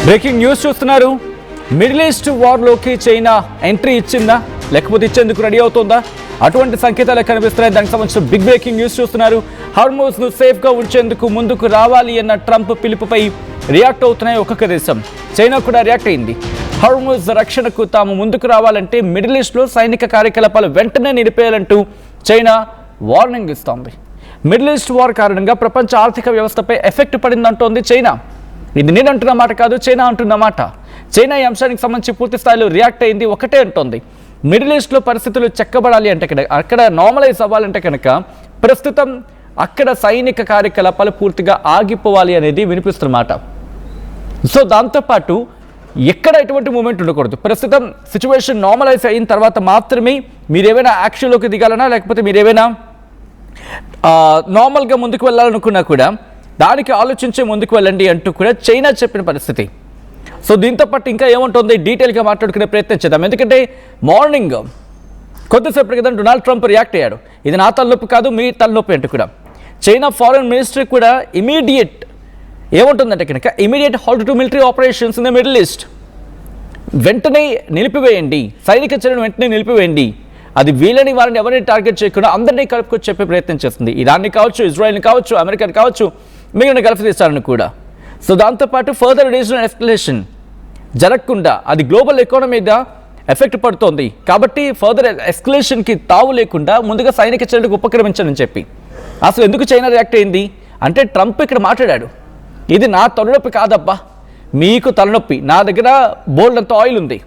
Breaking news చూస్తున్నారు. Middle east వార్లోకి China entry ఇచ్చిందా లేకపోతే ఇచ్చేందుకు రెడీ అవుతుందా? అటువంటి సంకేతాలు కనిపిస్తున్నాయి. దానికి సంబంధించిన బిగ్ బ్రేకింగ్ న్యూస్ చూస్తున్నారు. హార్మోజ్ను సేఫ్గా ఉంచేందుకు ముందుకు రావాలి అన్న ట్రంప్ పిలుపుపై రియాక్ట్ అవుతున్నాయి ఒక్కొక్క దేశం. చైనా కూడా రియాక్ట్ అయింది. హార్మోజ్ రక్షణకు తాము ముందుకు రావాలంటే మిడిల్ ఈస్ట్లో సైనిక కార్యకలాపాలు వెంటనే నిలిపేయాలంటూ చైనా వార్నింగ్ ఇస్తోంది. మిడిల్ ఈస్ట్ వార్ కారణంగా ప్రపంచ ఆర్థిక వ్యవస్థపై ఎఫెక్ట్ పడిందంటోంది చైనా. ఇది నేను అంటున్న మాట కాదు, చైనా అంటున్న మాట. చైనా ఈ అంశానికి సంబంధించి పూర్తి స్థాయిలో రియాక్ట్ అయింది. ఒకటే అంటోంది, మిడిల్ ఈస్ట్లో పరిస్థితులు చెక్కబడాలి అంటే అక్కడ నార్మలైజ్ అవ్వాలంటే కనుక ప్రస్తుతం అక్కడ సైనిక కార్యకలాపాలు పూర్తిగా ఆగిపోవాలి అనేది వినిపిస్తున్నమాట. సో దాంతోపాటు ఎక్కడ ఎటువంటి మూమెంట్ ఉండకూడదు. ప్రస్తుతం సిచ్యువేషన్ నార్మలైజ్ అయిన తర్వాత మాత్రమే మీరేమైనా యాక్షన్లోకి దిగాలన్నా లేకపోతే మీరేమైనా నార్మల్గా ముందుకు వెళ్ళాలనుకున్నా కూడా దానికి ఆలోచించే ముందుకు వెళ్ళండి అంటూ కూడా చైనా చెప్పిన పరిస్థితి. సో దీంతో పాటు ఇంకా ఏముంటుంది డీటెయిల్గా మాట్లాడుకునే ప్రయత్నం చేద్దాం. ఎందుకంటే మార్నింగ్ కొద్దిసేపటి క్రితం డొనాల్డ్ ట్రంప్ రియాక్ట్ అయ్యాడు. ఇది నా తలనొప్పి కాదు, మీ తలనొప్పి అంటూ కూడా. చైనా ఫారెన్ మినిస్ట్రీ కూడా ఇమీడియట్ ఏముంటుందంటే కనుక immediate halt to military operations in the middle east, వెంటనే నిలిపివేయండి, సైనిక చర్యను వెంటనే నిలిపివేయండి. అది వీళ్ళని వారిని ఎవరిని టార్గెట్ చేయకుండా అందరినీ కలుపుకొచ్చి చెప్పే ప్రయత్నం చేస్తుంది. ఇరాన్ని కావచ్చు, ఇజ్రాయెల్ని కావచ్చు, అమెరికాని కావచ్చు, మిగిలిన గల్ఫ్ దేశాలను కూడా. సో దాంతోపాటు ఫర్దర్ రీజనల్ ఎస్కలేషన్ జరగకుండా అది గ్లోబల్ ఎకానమీ మీద ఎఫెక్ట్ పడుతోంది. కాబట్టి ఫర్దర్ ఎస్కలేషన్కి తావు లేకుండా ముందుగా సైనిక చర్యలకు ఉపక్రమించాలని చెప్పి అసలు ఎందుకు చైనా రియాక్ట్ అయింది అంటే ట్రంప్ ఇక్కడ మాట్లాడాడు, ఇది నా తలనొప్పి కాదబ్బా, మీకు తలనొప్పి, నా దగ్గర బోల్డ్ అంత ఆయిల్ ఉంది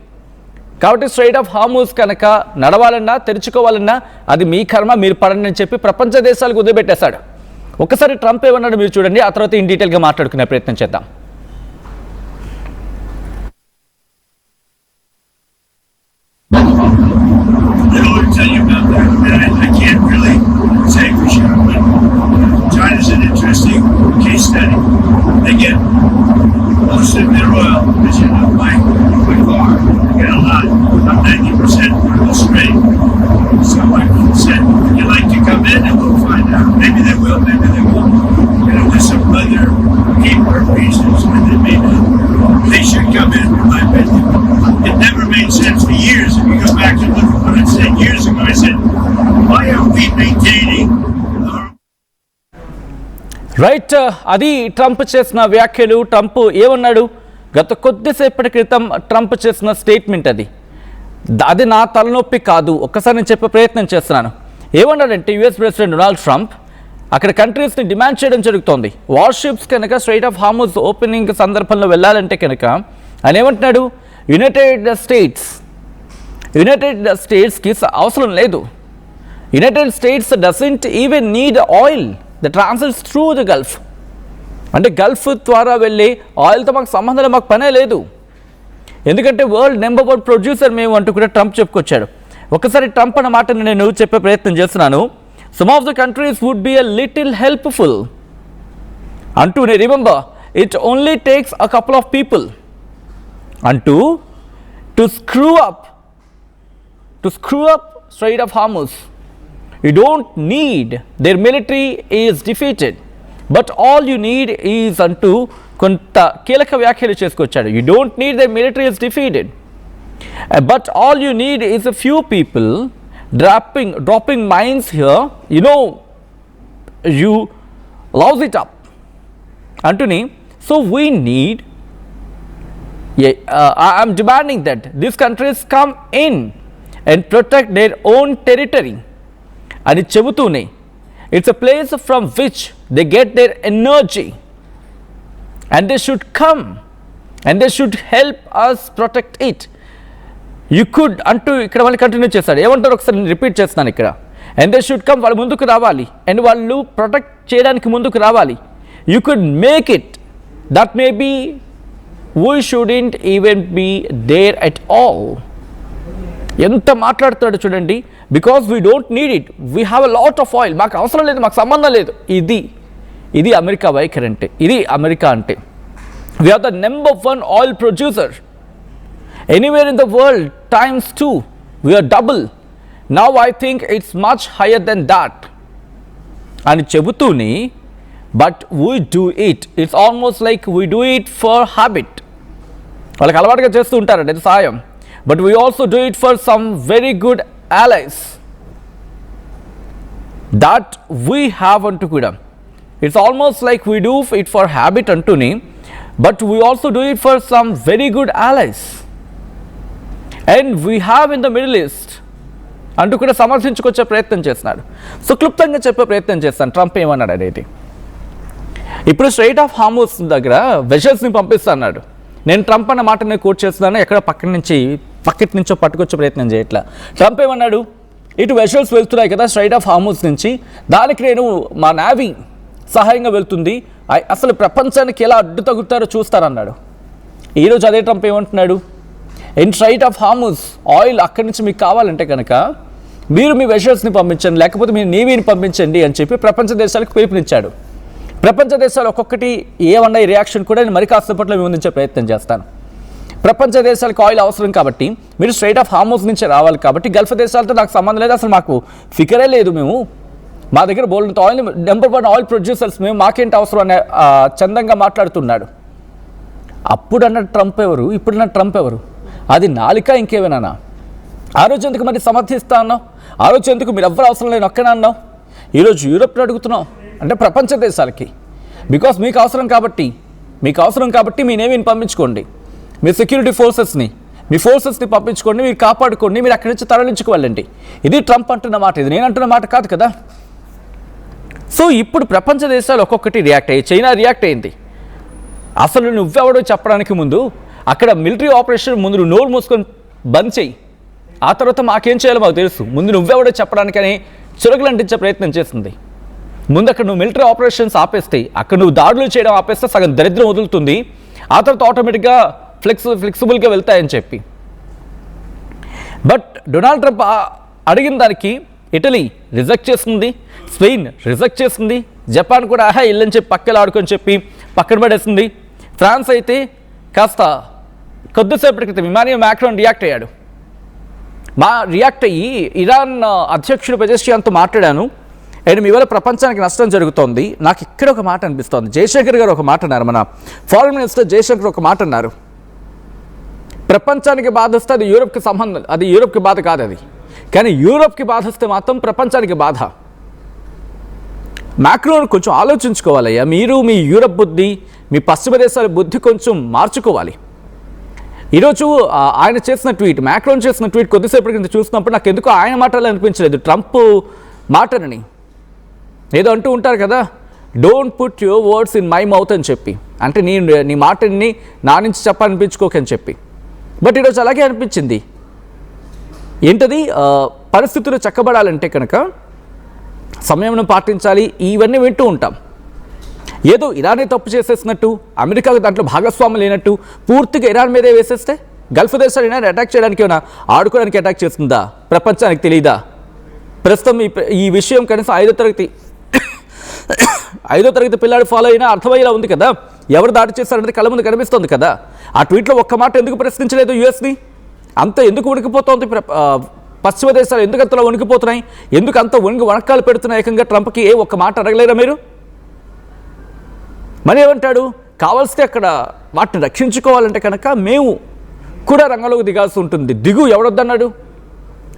కాబట్టి స్ట్రైట్ ఆఫ్ హార్మూజ్ కనుక నడవాలన్నా తెరుచుకోవాలన్నా అది మీ కర్మ, మీరు పడండి అని చెప్పి ప్రపంచ దేశాలకు వదిలిపెట్టేశాడు. ఒకసారి ట్రంప్ ఏమన్నాడు మీరు చూడండి, ఆ తర్వాత ఇన్ డీటెయిల్గా మాట్లాడుకునే ప్రయత్నం చేద్దాం. China's an interesting case study. They get most of their oil, as you know, by car. They get a lot, about 90% from the strait. So like I said, would you like to come in and we'll find out. Maybe they will, maybe they won't. You know, there's some other deeper reasons why they may not. They should come in my opinion. It never made sense for years. If you go back and look at what I said years ago, I said, why are we maintaining right, అది Trump చేసిన వ్యాఖ్యలు. Trump ఏమన్నాడు గత కొద్దిసేపటి క్రితం Trump చేసిన statement అది నా తలనొప్పి కాదు. ఒక్కసారి నేను చెప్పే ప్రయత్నం చేస్తున్నాను. ఏమన్నాడంటే యుఎస్ ప్రెసిడెంట్ డొనాల్డ్ ట్రంప్ అక్కడ కంట్రీస్ని డిమాండ్ చేయడం జరుగుతోంది. వార్షిప్స్ కనుక స్ట్రైట్ ఆఫ్ హార్మూజ్ ఓపెనింగ్ సందర్భంలో వెళ్ళాలంటే కనుక ఆయన ఏమంటున్నాడు, యునైటెడ్ స్టేట్స్కి అవసరం లేదు. United states doesn't even need oil the transits through the Gulf. అంటే గల్ఫ్ ద్వారా వెళ్ళి ఆయిల్తో మాకు సంబంధం, మాకు పనే లేదు, ఎందుకంటే వరల్డ్ నెంబర్ 1 ప్రొడ్యూసర్ మేము అంటూ కూడా ట్రంప్ చెప్పుకొచ్చాడు. ఒకసారి ట్రంప్ అన్న మాటను నేను చెప్పే ప్రయత్నం చేస్తున్నాను. Some of the countries would be a little helpful అంటూనే, remember it only takes a couple of people అంటూ to screw up strait of Hormuz. You don't need their military is defeated, but all you need is అంటూ కొంత కీలక వ్యాఖ్యలు చేసుకొచ్చాడు. You don't need their military is defeated, but all you need is a few people dropping mines here, you know, you louse it up అంటూని. So we need, I'm demanding that these countries come in and protect their own territory అని చెబుతూనే it's a place from which they get their energy and they should come and they should help us protect it. You could అంటూ ఇక్కడ వాళ్ళు continue చేస్తాడు. ఏమంటారు ఒకసారి నేను repeat చేస్తున్నాను ఇక్కడ. అండ్ దే షుడ్ కమ్, వాళ్ళు ముందుకు రావాలి అండ్ వాళ్ళు ప్రొటెక్ట్ చేయడానికి ముందుకు రావాలి. You could make it that may be we shouldn't even be there at all. ఎంత మాట్లాడుతాడు చూడండి. Because we don't need it, we have a lot of oil, మాకు అవసరం లేదు, మాకు సంబంధం లేదు. ఇది అమెరికా వైఖరి అంటే, ఇది అమెరికా అంటే. We are the number 1 oil producer anywhere in the world ×2. We are double. Now I think it's much higher than that అని చెబుతూనే, but we do it. It's almost like we do it for habit. వాళ్ళకి అలవాటుగా చేస్తూ ఉంటారండి ఇది సాయం. But we also do it for some very good allies that we have అంటూ కూడా. It's almost like we do it for habit అంటూని, but we also do it for some very good allies and we have in the Middle East అంటూ కూడా సమర్థించుకొచ్చే ప్రయత్నం చేస్తున్నాడు. So క్లుప్తంగా చెప్పే ప్రయత్నం చేస్తాను ట్రంప్ ఏమన్నాడు అనేది. ఇప్పుడు స్ట్రైట్ ఆఫ్ హార్మూజ్ దగ్గర వెషల్స్ని పంపిస్తాడు. నేను ట్రంప్ అన్న మాట నేను కోట్ చేస్తున్నాను, ఎక్కడ పక్కటి నుంచో పట్టుకొచ్చే ప్రయత్నం చేయట్లా. ట్రంప్ ఏమన్నాడు, ఇటు వెషల్స్ వెళ్తున్నాయి కదా స్ట్రైట్ ఆఫ్ హార్మూజ్ నుంచి, దానికి నేను మా నేవీ సహాయంగా వెళ్తుంది, అసలు ప్రపంచానికి ఎలా అడ్డు తగ్గుతారో చూస్తారన్నాడు. ఈరోజు అదే ట్రంప్ ఏమంటున్నాడు, in straight of Hormuz oil అక్కడి నుంచి మీకు కావాలంటే కనుక మీరు మీ వెషల్స్ని పంపించండి, లేకపోతే మీ నేవీని పంపించండి అని చెప్పి ప్రపంచ దేశాలకు పిలుపునిచ్చాడు. ప్రపంచ దేశాలు ఒక్కొక్కటి ఏమన్నా ఈ రియాక్షన్ కూడా నేను మరి కాసేపట్లో వివరించే ప్రయత్నం చేస్తాను. ప్రపంచ దేశాలకు ఆయిల్ అవసరం కాబట్టి మీరు స్ట్రైట్ ఆఫ్ హార్మూజ్ నుంచే రావాలి, కాబట్టి గల్ఫ్ దేశాలతో నాకు సంబంధం లేదు, అసలు మాకు ఫికరే లేదు, మా దగ్గర బోల్డంత ఆయిల్, నెంబర్ 1 ఆయిల్ ప్రొడ్యూసర్స్ మేము, మాకేంటి అవసరం అనే చందంగా మాట్లాడుతున్నాడు. అప్పుడన్న ట్రంప్ ఎవరు, ఇప్పుడున్న ట్రంప్ ఎవరు? అది నాలిక ఇంకేమైనా? ఆ రోజు ఎందుకు మరి సమర్థిస్తా అన్నావు? ఆ రోజు ఎందుకు మీరు ఎవ్వరు అవసరం లేని ఒక్కనే అన్నావు? ఈరోజు యూరోప్ని అడుగుతున్నావు అంటే ప్రపంచ దేశాలకి, బికాస్ మీకు అవసరం కాబట్టి మీ నేవీని పంపించుకోండి, మీ సెక్యూరిటీ మీ ఫోర్సెస్ని పంపించుకోండి, మీరు కాపాడుకోండి, మీరు అక్కడి నుంచి తరలించుకు వెళ్ళండి. ఇది ట్రంప్ అంటున్న మాట, ఇది నేను అంటున్న మాట కాదు కదా. సో ఇప్పుడు ప్రపంచ దేశాలు ఒక్కొక్కటి రియాక్ట్ అయ్యి, చైనా రియాక్ట్ అయింది. అసలు నువ్వెవడో చెప్పడానికి ముందు అక్కడ మిలిటరీ ఆపరేషన్ ముందు నువ్వు నోరు మూసుకొని బంద్ చేయి, ఆ తర్వాత మాకేం చేయాలో మాకు తెలుసు, ముందు నువ్వెవడో చెప్పడానికని చురకలు అంటించే ప్రయత్నం చేస్తుంది. ముందు అక్కడ నువ్వు మిలిటరీ ఆపరేషన్స్ ఆపేస్తే, అక్కడ నువ్వు దాడులు చేయడం ఆపేస్తే సగం దరిద్రం వదులుతుంది, ఆ తర్వాత ఆటోమేటిక్గా ఫ్లెక్సిబుల్గా వెళ్తాయని చెప్పి. బట్ డొనాల్డ్ ట్రంప్ అడిగిన దానికి ఇటలీ రిజెక్ట్ చేస్తుంది, స్పెయిన్ రిజెక్ట్ చేస్తుంది, జపాన్ కూడా ఇల్లని చెప్పి పక్కన ఆడుకొని చెప్పి పక్కన పడేస్తుంది. ఫ్రాన్స్ అయితే కాస్త కొద్దిసేపటి క్రితం ఇమాన్యుయల్ మ్యాక్రాన్ రియాక్ట్ అయ్యాడు. రియాక్ట్ అయ్యి ఇరాన్ అధ్యక్షుడు పెజెస్కియాన్తో మాట్లాడాను, అండ్ మీ వల్ల ప్రపంచానికి నష్టం జరుగుతోంది. నాకు ఇక్కడ ఒక మాట అనిపిస్తోంది, జయశంకర్ గారు ఒక మాట అన్నారు, మన ఫారెన్ మినిస్టర్ జయశంకర్ ఒక మాట అన్నారు, ప్రపంచానికి బాధ వస్తే అది యూరోప్కి సంబంధం, అది యూరోప్కి బాధ కాదు అది, కానీ యూరోప్కి బాధ వస్తే మాత్రం ప్రపంచానికి బాధ. మ్యాక్రోన్ కొంచెం ఆలోచించుకోవాలయ్యా, మీరు మీ యూరోప్ బుద్ధి, మీ పశ్చిమ దేశాల బుద్ధి కొంచెం మార్చుకోవాలి. ఈరోజు ఆయన చేసిన ట్వీట్, మ్యాక్రోన్ చేసిన ట్వీట్ కొద్దిసేపటి కింద చూసినప్పుడు నాకు ఎందుకో ఆయన మాటలు అనిపించలేదు, ట్రంప్ మాటలని. ఏదో అంటూ ఉంటారు కదా, don't put your words in my mouth అని చెప్పి, అంటే నీ మాటని నా నుంచి చెప్పాలనిపించుకోకని చెప్పి. బట్ ఈరోజు అలాగే అనిపించింది. ఏంటది, పరిస్థితులు చక్కబడాలంటే కనుక సమయం పాటించాలి, ఇవన్నీ వింటూ ఉంటాం. ఏదో ఇరానే తప్పు చేసేసినట్టు, అమెరికాకు దాంట్లో భాగస్వామ్యం లేనట్టు పూర్తిగా ఇరాన్ మీదే వేసేస్తే, గల్ఫ్ దేశాలు ఇరాన్ అటాక్ చేయడానికి ఏమైనా ఆడుకోవడానికి అటాక్ చేస్తుందా, ప్రపంచానికి తెలియదా? ప్రస్తుతం ఈ విషయం కనీసం 5వ తరగతి పిల్లాడు ఫాలో అయినా అర్థమయ్యేలా ఉంది కదా, ఎవరు దాడి చేస్తారనేది కళ్ళ ముందు కనిపిస్తుంది కదా. ఆ ట్వీట్లో ఒక్క మాట ఎందుకు ప్రశ్నించలేదు యుఎస్ని? అంత ఎందుకు ఉనికిపోతోంది పశ్చిమ దేశాలు, ఎందుకు అంతలా ఉనికిపోతున్నాయి, ఎందుకు అంత వణకాలు పెడుతున్నాయి ఏకంగా ట్రంప్కి? ఒక్క మాట అడగలేరా మీరు? మరి ఏమంటాడు, కావాల్సి అక్కడ వాటిని రక్షించుకోవాలంటే కనుక మేము కూడా రంగంలోకి దిగాల్సి ఉంటుంది. దిగు, ఎవడొద్దన్నాడు?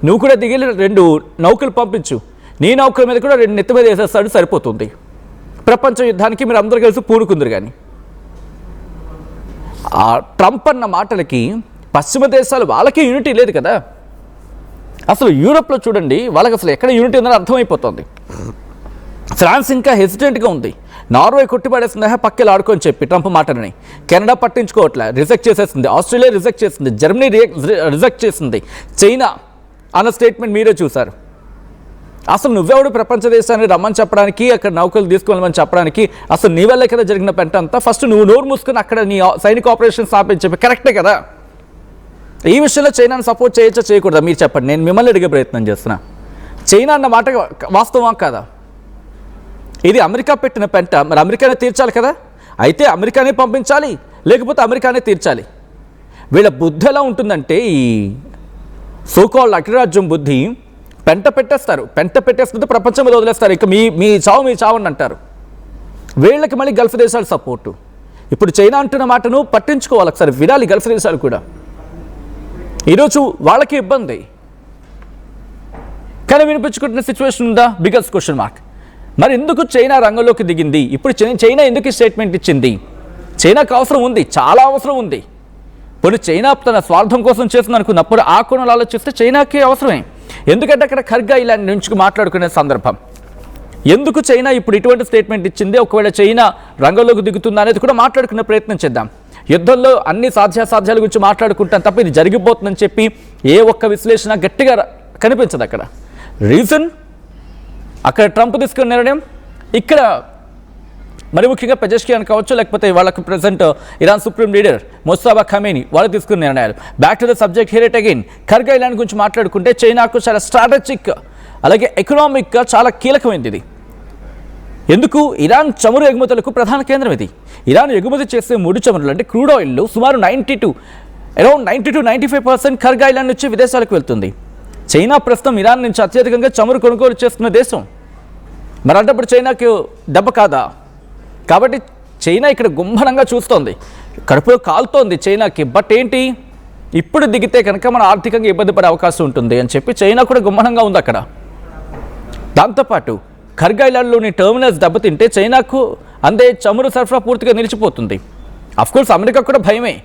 నువ్వు కూడా దిగి 2 నౌకలు పంపించు, నీ నౌకల మీద కూడా 2 నెత్తి మీద వేసేస్తాడు, సరిపోతుంది. ప్రపంచ యుద్ధానికి మీరు అందరూ కలిసి పూనుకుందరు. కానీ ఆ ట్రంప్ అన్న మాటలకి పశ్చిమ దేశాలు వాళ్ళకి యూనిటీ లేదు కదా. అసలు యూరోప్లో చూడండి, వాళ్ళకి అసలు ఎక్కడ యూనిటీ ఉందని అర్థమైపోతుంది. ఫ్రాన్స్ ఇంకా హెసిడెంట్గా ఉంది, నార్వే కొట్టిపడేస్తుంది, పక్కలు ఆడుకొని చెప్పి ట్రంప్ మాటలని. కెనడా పట్టించుకోవట్లే, రిజెక్ట్ చేసేస్తుంది. ఆస్ట్రేలియా రిజెక్ట్ చేసింది, జర్మనీ రిజెక్ట్ చేసింది, చైనా అన్న స్టేట్మెంట్ మీరే చూశారు. అసలు నువ్వెవడు ప్రపంచ దేశాన్ని రమ్మని చెప్పడానికి, అక్కడ నౌకలు తీసుకెళ్ళమని చెప్పడానికి? అసలు నీ వల్లే కదా జరిగిన పెంట అంతా. ఫస్ట్ నువ్వు నోరు మూసుకొని అక్కడ నీ సైనిక ఆపరేషన్స్ ఆపని చెప్పి కరెక్టే కదా. ఈ విషయంలో చైనాను సపోర్ట్ చేయొచ్చా చేయకూడదా మీరు చెప్పండి, నేను మిమ్మల్ని అడిగే ప్రయత్నం చేస్తున్నా. చైనా అన్న మాట వాస్తవం కాదా? ఇది అమెరికా పెట్టిన పెంట, మరి అమెరికానే తీర్చాలి కదా. అయితే అమెరికానే పంపించాలి, లేకపోతే అమెరికానే తీర్చాలి. వీళ్ళ బుద్ధి ఎలా ఉంటుందంటే, ఈ సోకాల్డ్ అగ్రరాజ్యం బుద్ధి, పెంట పెట్టేస్తుంటే ప్రపంచం మీద వదిలేస్తారు. ఇక మీ చావు అంటారు. వీళ్ళకి మళ్ళీ గల్ఫ్ దేశాలు సపోర్టు. ఇప్పుడు చైనా అంటున్న మాటను పట్టించుకోవాలి, ఒకసారి వినాలి గల్ఫ్ దేశాలు కూడా. ఈరోజు వాళ్ళకి ఇబ్బంది, కానీ వినిపించుకుంటున్న సిచ్యువేషన్ ఉందా? Biggest question mark. మరి ఎందుకు చైనా రంగంలోకి దిగింది? ఇప్పుడు చైనా ఎందుకు స్టేట్మెంట్ ఇచ్చింది? చైనాకు అవసరం ఉంది, చాలా అవసరం ఉంది. ఇప్పుడు చైనా తన స్వార్థం కోసం చేస్తుంది అనుకున్నప్పుడు ఆ కోణంలో ఆలోచిస్తే చైనాకి అవసరమే. ఎందుకంటే అక్కడ ఖర్గా ఇలాంటి నుంచి మాట్లాడుకునే సందర్భం. ఎందుకు చైనా ఇప్పుడు ఇటువంటి స్టేట్మెంట్ ఇచ్చింది, ఒకవేళ చైనా రంగంలోకి దిగుతుందా అనేది కూడా మాట్లాడుకునే ప్రయత్నం చేద్దాం. యుద్ధంలో అన్ని సాధ్యాసాధ్యాల గురించి మాట్లాడుకుంటాం తప్ప ఇది జరిగిపోతుందని చెప్పి ఏ ఒక్క విశ్లేషణ గట్టిగా కనిపించదు అక్కడ. రీజన్ అక్కడ ట్రంప్ తీసుకున్న నిర్ణయం, ఇక్కడ మరి ముఖ్యంగా పెజెష్కియాన్ కావచ్చు, లేకపోతే వాళ్ళకు present Iran supreme leader Mustafa Khamenei వాళ్ళు తీసుకున్న నిర్ణయాలు. Back to the subject hear it again. ఖర్గా ఇలాంటి గురించి మాట్లాడుకుంటే చైనాకు చాలా స్ట్రాటజిక్ అలాగే ఎకనామిక్గా చాలా కీలకమైనది ఇది. ఎందుకు? ఇరాన్ చమురు ఎగుమతులకు ప్రధాన కేంద్రం ఇది. ఇరాన్ ఎగుమతి చేసే ముడి చమురులు అంటే క్రూడ్ ఆయిల్ సుమారు అరౌండ్ 90-95% ఖర్గా ఇలాంటి నుంచి విదేశాలకు వెళ్తుంది. చైనా ప్రస్తుతం ఇరాన్ నుంచి అత్యధికంగా చమురు కొనుగోలు చేస్తున్న దేశం. మరి అంటప్పుడు చైనాకు దెబ్బ కాదా? కాబట్టి చైనా ఇక్కడ గుంభనంగా చూస్తోంది, కడుపులో కాలుతోంది చైనాకి. బట్ ఏంటి, ఇప్పుడు దిగితే కనుక మనం ఆర్థికంగా ఇబ్బంది పడే అవకాశం ఉంటుంది అని చెప్పి చైనా కూడా గుంభనంగా ఉంది అక్కడ. దాంతోపాటు ఖర్గా ఇలాంటిలోని టెర్మినల్స్ దెబ్బతింటే చైనాకు అందే చమురు సరఫరా పూర్తిగా నిలిచిపోతుంది. అఫ్కోర్స్ అమెరికా కూడా భయమే,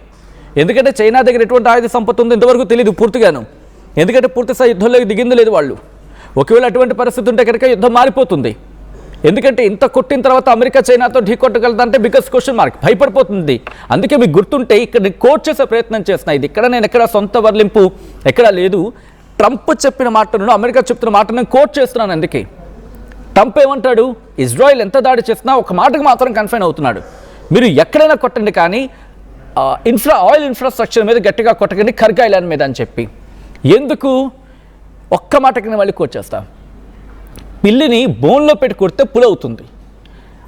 ఎందుకంటే చైనా దగ్గర ఎటువంటి ఆయుధ సంపత్తి ఉందో ఇంతవరకు తెలియదు పూర్తిగాను. ఎందుకంటే పూర్తిస్థాయి యుద్ధంలోకి దిగింది లేదు వాళ్ళు. ఒకవేళ అటువంటి పరిస్థితి ఉంటే కనుక యుద్ధం మారిపోతుంది. ఎందుకంటే ఇంత కొట్టిన తర్వాత అమెరికా చైనాతో ఢీ కొట్టగలదంటే బిగ్గెస్ట్ క్వశ్చన్ మార్క్, భయపడిపోతుంది. అందుకే మీకు గుర్తుంటే ఇక్కడ నేను కోట్ చేసే ప్రయత్నం చేస్తున్నా. ఇది ఇక్కడ నేను ఎక్కడ సొంత వర్లింపు ఎక్కడా లేదు. ట్రంప్ చెప్పిన మాటను, అమెరికా చెప్తున్న మాటను నేను కోట్ చేస్తున్నాను. అందుకే ట్రంప్ ఏమంటాడు, ఇజ్రాయెల్ ఎంత దాడి చేసినా ఒక మాటకు మాత్రం కన్ఫైన్ అవుతున్నాడు, మీరు ఎక్కడైనా కొట్టండి కానీ ఆయిల్ ఇన్ఫ్రాస్ట్రక్చర్ మీద గట్టిగా కొట్టకండి, ఖర్గా ఇలాంటి మీద అని చెప్పి. ఎందుకు? ఒక్క మాటకి నేను మళ్ళీ కోట్ చేస్తా. పిల్లిని బోన్లో పెట్టి కొడితే పులవుతుంది.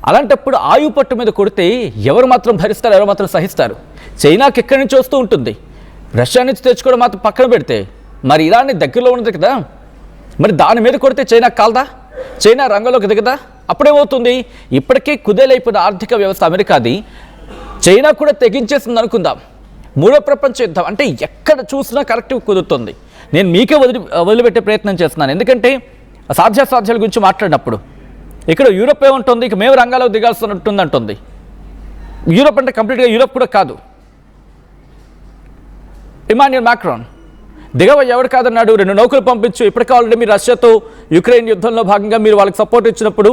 అలాంటప్పుడు ఆయువు పట్టు మీద కొడితే ఎవరు మాత్రం భరిస్తారు, ఎవరు మాత్రం సహిస్తారు? చైనాకి ఎక్కడి నుంచి వస్తూ ఉంటుంది, రష్యా నుంచి తెచ్చుకోవడం మాత్రం పక్కన పెడితే మరి ఇరాన్ దగ్గరలో ఉన్నది కదా, మరి దాని మీద కొడితే చైనా కాలదా? చైనా రంగంలోకి దిగదా? అప్పుడేమవుతుంది? ఇప్పటికే కుదేలైపోయిన ఆర్థిక వ్యవస్థ అమెరికాది, చైనా కూడా తెగించేస్తుంది అనుకుందాం. మూడో ప్రపంచ యుద్ధం అంటే ఎక్కడ చూసినా కరెక్ట్గా కుదురుతుంది. నేను మీకే వదిలిపెట్టే ప్రయత్నం చేస్తున్నాను, ఎందుకంటే సాధ్యాసాధ్యాల గురించి మాట్లాడినప్పుడు ఇక్కడ యూరోప్ ఏముంటుంది, ఇక మేము రంగాలకు దిగాల్సి ఉంటుంది అంటుంది. యూరోప్ అంటే కంప్లీట్గా యూరోప్ కూడా కాదు. ఇమాన్యుయల్ మాక్రాన్ దిగవ ఎవడు కాదన్నాడు, 2 నౌకలు పంపించు, ఇప్పటికే ఆల్రెడీ మీరు రష్యాతో యుక్రెయిన్ యుద్ధంలో భాగంగా మీరు వాళ్ళకి సపోర్ట్ ఇచ్చినప్పుడు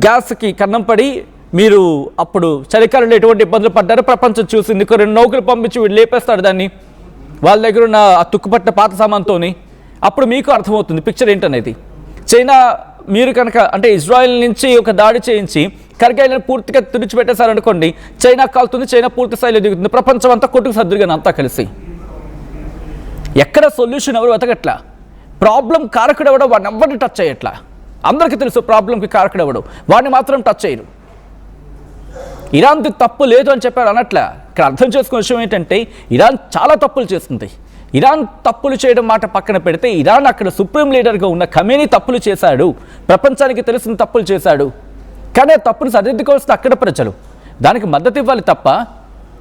గ్యాస్కి కన్నం పడి మీరు అప్పుడు చలికాలంలో ఎటువంటి ఇబ్బందులు పడ్డారో ప్రపంచం చూసింది. 2 నౌకలు పంపించి వీడు లేపేస్తాడు దాన్ని వాళ్ళ దగ్గర ఉన్న ఆ తుక్కుపట్టిన పాత సామాన్తోని. అప్పుడు మీకు అర్థమవుతుంది పిక్చర్ ఏంటనేది. చైనా మీరు కనుక అంటే ఇజ్రాయెల్ నుంచి ఒక దాడి చేయించి ఖర్గా పూర్తిగా తుడిచిపెట్టేశారనుకోండి, చైనా కాలుతుంది, చైనా పూర్తి స్థాయిలో దిగుతుంది, ప్రపంచం అంతా కొట్టుకు సర్దుగానే అంతా కలిసి. ఎక్కడ సొల్యూషన్ ఎవరు వెతకట్లా. ప్రాబ్లం కారకుడు ఎవడో వాడిని ఎవరిని టచ్ చేయట్లా. అందరికీ తెలుసు ప్రాబ్లంకి కారకుడు ఎవడో, వాడిని మాత్రం టచ్ చేయరు. ఇరాన్ది తప్పు లేదు అని చెప్పారు అనట్లా. ఇక్కడ అర్థం చేసుకునే విషయం ఏంటంటే ఇరాన్ చాలా తప్పులు చేస్తుంది. ఇరాన్ తప్పులు చేయడం మాట పక్కన పెడితే ఇరాన్ అక్కడ సుప్రీం లీడర్గా ఉన్న ఖమేనీ తప్పులు చేశాడు, ప్రపంచానికి తెలిసిన తప్పులు చేశాడు. కానీ ఆ తప్పును సరిదిద్దుకోవాల్సిన అక్కడ ప్రజలు దానికి మద్దతు ఇవ్వాలి తప్ప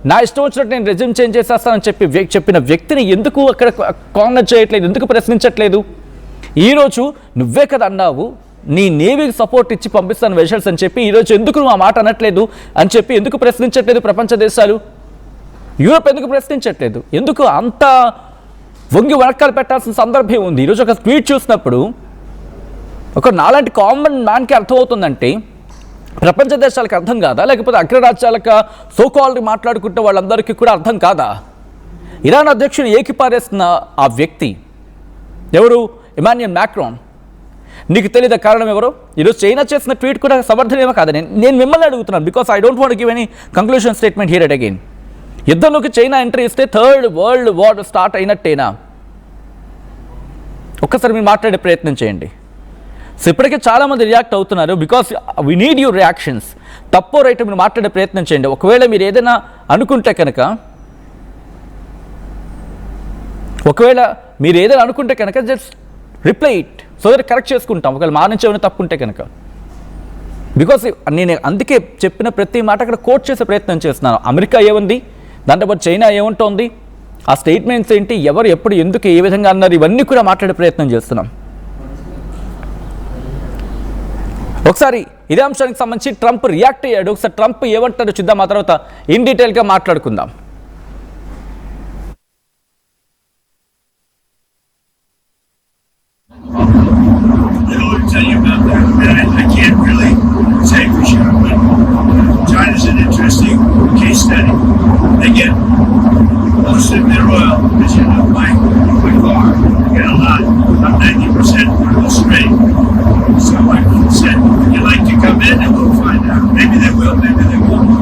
నా ఇష్టం వచ్చినట్టు నేను రెజ్యూమ్ చేంజ్ చేసేస్తానని చెప్పిన వ్యక్తిని ఎందుకు అక్కడ కాంగ్రెస్ చేయట్లేదు, ఎందుకు ప్రశ్నించట్లేదు? ఈరోజు నువ్వే కదా అన్నావు నీ నేవీకి సపోర్ట్ ఇచ్చి పంపిస్తాను వెషల్స్ అని చెప్పి, ఈరోజు ఎందుకు నువ్వు ఆ మాట అనట్లేదు అని చెప్పి ఎందుకు ప్రశ్నించట్లేదు ప్రపంచ దేశాలు? యూరోప్ ఎందుకు ప్రశ్నించట్లేదు? ఎందుకు అంత వంగి వనకాలు పెట్టాల్సిన సందర్భం ఉంది? ఈరోజు ఒక ట్వీట్ చూసినప్పుడు ఒక నాలాంటి కామన్ మ్యాన్కి అర్థమవుతుందంటే ప్రపంచ దేశాలకు అర్థం కాదా? లేకపోతే అగ్రరాజ్యాలకు సోకాల్డ్ మాట్లాడుకుంటే వాళ్ళందరికీ కూడా అర్థం కాదా? ఇరాన్ అధ్యక్షుడు ఏకిపారేస్తున్న ఆ వ్యక్తి ఎవరు? ఇమాన్యుయల్ మాక్రాన్. నీకు తెలియదా కారణం ఎవరు? ఈరోజు చైనా చేసిన ట్వీట్ కూడా సమర్థనీయమో కాదని నేను మిమ్మల్ని అడుగుతున్నాను. Because I don't want give any conclusion statement here at again. యుద్ధంలోకి చైనా ఎంట్రీ ఇస్తే 3rd వరల్డ్ వార్ స్టార్ట్ అయినట్టేనా? ఒక్కసారి మీరు మాట్లాడే ప్రయత్నం చేయండి. సో ఇప్పటికే చాలామంది రియాక్ట్ అవుతున్నారు. Because we need your reactions. తప్పో రైట్ మీరు మాట్లాడే ప్రయత్నం చేయండి. ఒకవేళ మీరు ఏదైనా అనుకుంటే కనుక just reply it so that correct చేసుకుంటాం. ఒకవేళ మా నుంచి ఏమైనా తప్పు ఉంటే కనుక బికాస్ నేను అందుకే చెప్పిన ప్రతి మాట అక్కడ కోట్ చేసే ప్రయత్నం చేస్తున్నాను. అమెరికా ఏముంది, దాంతోపాటు చైనా ఏముంటోంది, ఆ స్టేట్మెంట్స్ ఏంటి, ఎవరు ఎప్పుడు ఎందుకు ఏ విధంగా అన్నారు, ఇవన్నీ కూడా మాట్లాడే ప్రయత్నం చేస్తున్నాం. ఒకసారి ఇదే అంశానికి సంబంధించి ట్రంప్ రియాక్ట్ అయ్యాడు. ఒకసారి ట్రంప్ ఏమంటారో చూద్దాం, ఆ తర్వాత ఇన్ డీటెయిల్గా మాట్లాడుకుందాం. Little to tell you about that. I can't really say for sure, but China's an interesting case study. Again, most of their oil is in the pipe by far. They get a lot, about 90% vertical straight. So like I said, if you'd like to come in and we'll find out. Maybe they will, maybe they won't.